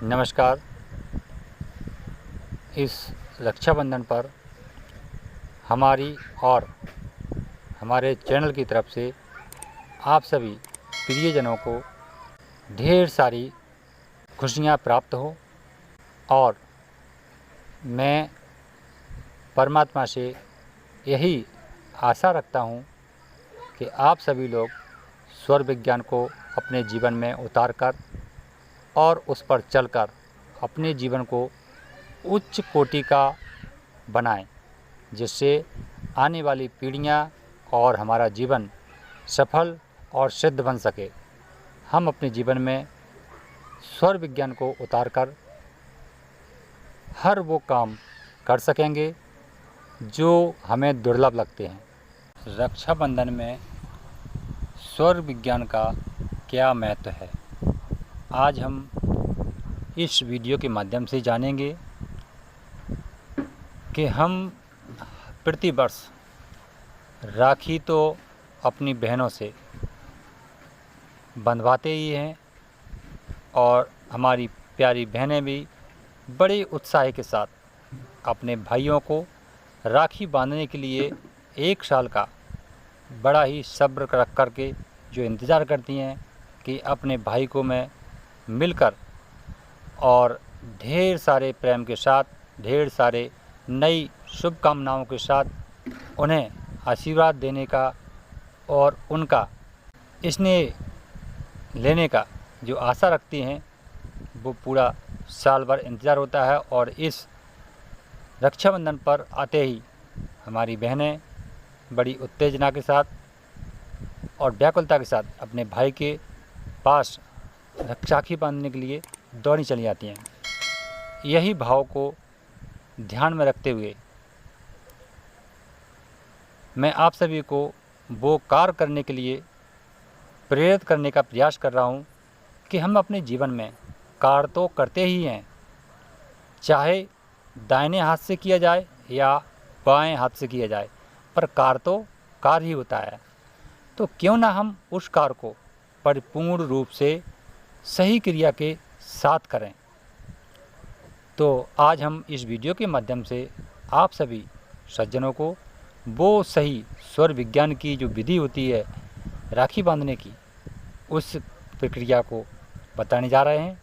नमस्कार। इस रक्षाबंधन पर हमारी और हमारे चैनल की तरफ से आप सभी प्रियजनों को ढेर सारी खुशियाँ प्राप्त हो और मैं परमात्मा से यही आशा रखता हूँ कि आप सभी लोग स्वर विज्ञान को अपने जीवन में उतार कर और उस पर चलकर अपने जीवन को उच्च कोटि का बनाएं, जिससे आने वाली पीढ़ियां और हमारा जीवन सफल और सिद्ध बन सके। हम अपने जीवन में स्वर विज्ञान को उतार कर हर वो काम कर सकेंगे जो हमें दुर्लभ लगते हैं। रक्षाबंधन में स्वर विज्ञान का क्या महत्व है, आज हम इस वीडियो के माध्यम से जानेंगे कि हम प्रतिवर्ष राखी तो अपनी बहनों से बंधवाते ही हैं और हमारी प्यारी बहनें भी बड़े उत्साह के साथ अपने भाइयों को राखी बांधने के लिए 1 साल का बड़ा ही सब्र रख कर के जो इंतज़ार करती हैं कि अपने भाई को मैं मिलकर और ढेर सारे प्रेम के साथ, ढेर सारे नई शुभकामनाओं के साथ उन्हें आशीर्वाद देने का और उनका स्नेह लेने का जो आशा रखती हैं, वो पूरा साल भर इंतज़ार होता है। और इस रक्षाबंधन पर आते ही हमारी बहनें बड़ी उत्तेजना के साथ और व्याकुलता के साथ अपने भाई के पास राखी बांधने के लिए दौड़ी चली जाती हैं। यही भाव को ध्यान में रखते हुए मैं आप सभी को वो कार्य करने के लिए प्रेरित करने का प्रयास कर रहा हूँ कि हम अपने जीवन में कार्य तो करते ही हैं, चाहे दाहिने हाथ से किया जाए या बाएं हाथ से किया जाए, पर कार्य तो कार्य ही होता है। तो क्यों ना हम उस कार्य को परिपूर्ण रूप से सही क्रिया के साथ करें। तो आज हम इस वीडियो के माध्यम से आप सभी सज्जनों को वो सही स्वर विज्ञान की जो विधि होती है राखी बांधने की, उस प्रक्रिया को बताने जा रहे हैं।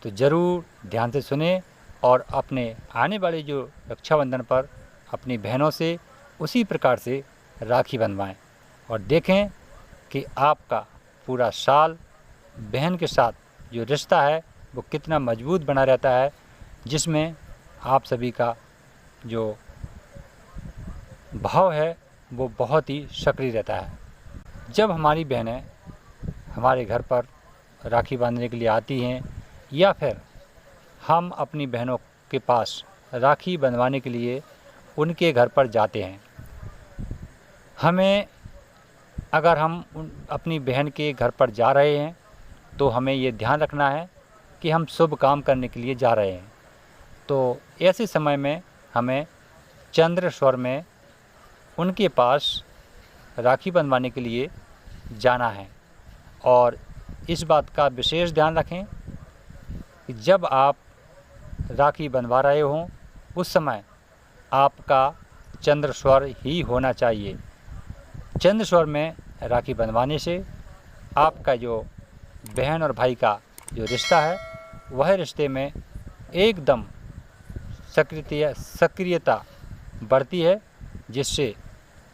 तो ज़रूर ध्यान से सुने और अपने आने वाले जो रक्षाबंधन पर अपनी बहनों से उसी प्रकार से राखी बंधवाएं और देखें कि आपका पूरा साल बहन के साथ जो रिश्ता है वो कितना मजबूत बना रहता है, जिसमें आप सभी का जो भाव है वो बहुत ही सक्रिय रहता है। जब हमारी बहनें हमारे घर पर राखी बांधने के लिए आती हैं या फिर हम अपनी बहनों के पास राखी बंधवाने के लिए उनके घर पर जाते हैं, हमें अगर हम अपनी बहन के घर पर जा रहे हैं तो हमें ये ध्यान रखना है कि हम शुभ काम करने के लिए जा रहे हैं। तो ऐसे समय में हमें चंद्र स्वर में उनके पास राखी बंधवाने के लिए जाना है। और इस बात का विशेष ध्यान रखें कि जब आप राखी बंधवा रहे हों उस समय आपका चंद्र स्वर ही होना चाहिए। चंद्र स्वर में राखी बंधवाने से आपका जो बहन और भाई का जो रिश्ता है वह रिश्ते में एकदम सक्रियता बढ़ती है, जिससे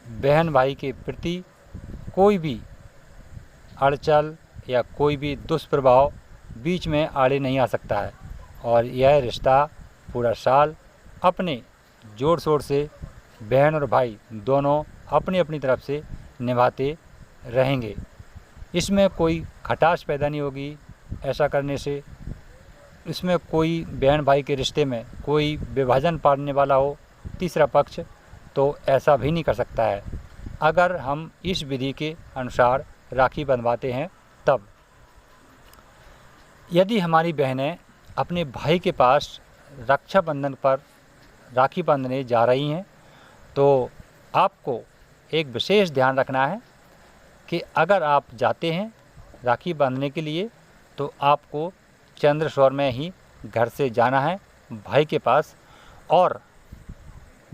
बहन भाई के प्रति कोई भी अड़चन या कोई भी दुष्प्रभाव बीच में आड़े नहीं आ सकता है। और यह रिश्ता पूरा साल अपने जोर शोर से बहन और भाई दोनों अपनी अपनी तरफ से निभाते रहेंगे। इसमें कोई खटास पैदा नहीं होगी ऐसा करने से। इसमें कोई बहन भाई के रिश्ते में कोई विभाजन पाड़ने वाला हो तीसरा पक्ष, तो ऐसा भी नहीं कर सकता है अगर हम इस विधि के अनुसार राखी बंधवाते हैं। तब यदि हमारी बहनें अपने भाई के पास रक्षाबंधन पर राखी बांधने जा रही हैं तो आपको एक विशेष ध्यान रखना है कि अगर आप जाते हैं राखी बांधने के लिए तो आपको चंद्र स्वर में ही घर से जाना है भाई के पास। और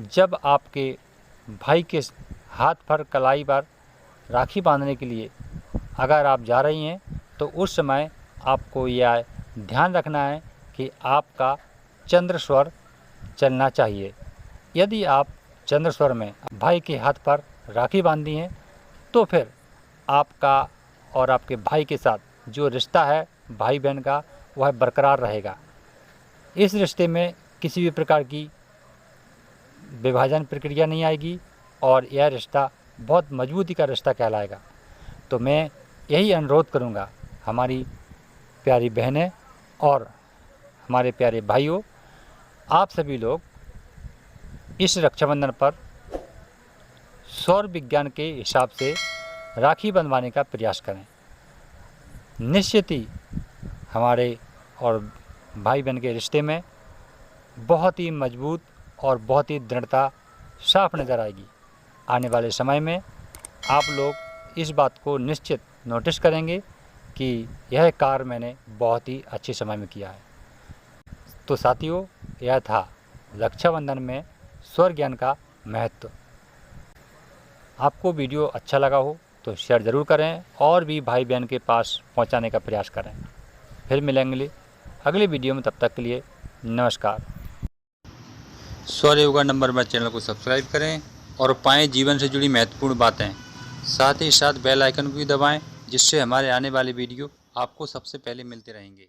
जब आपके भाई के हाथ पर कलाई पर राखी बांधने के लिए अगर आप जा रही हैं तो उस समय आपको यह ध्यान रखना है कि आपका चंद्र स्वर चलना चाहिए। यदि आप चंद्र स्वर में भाई के हाथ पर राखी बांधी हैं तो फिर आपका और आपके भाई के साथ जो रिश्ता है भाई बहन का वह बरकरार रहेगा। इस रिश्ते में किसी भी प्रकार की विभाजन प्रक्रिया नहीं आएगी और यह रिश्ता बहुत मजबूती का रिश्ता कहलाएगा। तो मैं यही अनुरोध करूँगा हमारी प्यारी बहनें और हमारे प्यारे भाइयों, आप सभी लोग इस रक्षाबंधन पर सौर विज्ञान के हिसाब से राखी बंधवाने का प्रयास करें। निश्चित ही हमारे और भाई बहन के रिश्ते में बहुत ही मजबूत और बहुत ही दृढ़ता साफ नज़र आएगी। आने वाले समय में आप लोग इस बात को निश्चित नोटिस करेंगे कि यह कार्य मैंने बहुत ही अच्छे समय में किया है। तो साथियों, यह था रक्षाबंधन में सौर ज्ञान का महत्व। आपको वीडियो अच्छा लगा हो तो शेयर ज़रूर करें और भी भाई बहन के पास पहुंचाने का प्रयास करें। फिर मिलेंगे अगले वीडियो में, तब तक के लिए नमस्कार। सौर योगा नंबर में चैनल को सब्सक्राइब करें और पाएं जीवन से जुड़ी महत्वपूर्ण बातें। साथ ही साथ बेल आइकन को भी दबाएं जिससे हमारे आने वाले वीडियो आपको सबसे पहले मिलते रहेंगे।